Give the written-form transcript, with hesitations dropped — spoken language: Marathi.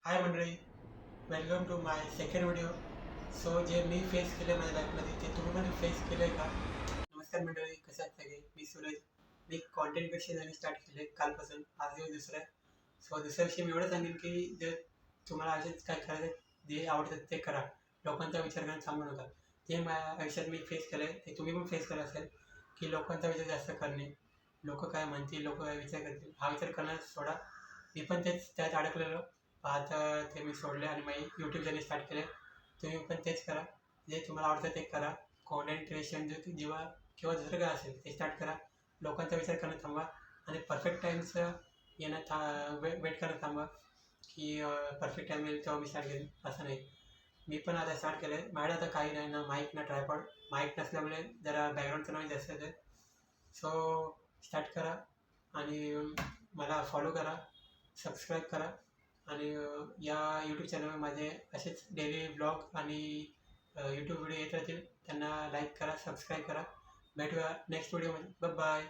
हाय मंडळी, welcome to my second video. जे मी फेस केलं माझ्या लाईफमध्ये ते तुम्ही पण फेस केलं आहे का? नमस्कार मंडळी, कसे आहात सगळे? मी सूरज. मी कॉन्टेंट क्रिएशन स्टार्ट केले कालपासून. आज दिवस दुसरा आहे. दुसऱ्या विषयी मी एवढं सांगेन की जर तुम्हाला असेच काय करायचं, जे आवडतं ते करा. लोकांचा विचार करायला थांबू नका. ते माझ्या आयुष्यात मी फेस केलं आहे, ते तुम्ही पण फेस केलं असेल की लोकांचा विचार जास्त करणे. लोक काय म्हणतील, लोक काय विचार करतील, हा विचार करण्यास सोडा. मी पण त्यात अडकलेलो. आता ते मी सोडले आणि माझी यूट्यूब चॅनल स्टार्ट केले. तुम्ही पण तेच करा. जे तुम्हाला आवडतं ते करा. कॉन्टेंट क्रिएशन जेव्हा किंवा दुसरं काय असेल ते स्टार्ट करा. लोकांचा विचार करणं थांबवा आणि परफेक्ट टाईमचं वेट करणं थांबवा की परफेक्ट टाईम येईल तेव्हा मी स्टार्ट करेन, असं नाही. मी पण आता स्टार्ट केलं आहे. माझ्याकडे आता काही नाही ना माईक ना ट्रायपॉड. माईक नसल्यामुळे जरा बॅकग्राऊंडचं नॉईज जास्त येतं. स्टार्ट करा आणि मला फॉलो करा, सबस्क्राईब करा आणि या यूट्यूब चॅनलवर माझे असेच डेली ब्लॉग आणि यूट्यूब व्हिडिओ येत राहतील. त्यांना लाईक करा, सबस्क्राईब करा. भेटूया नेक्स्ट व्हिडिओमध्ये. बाय.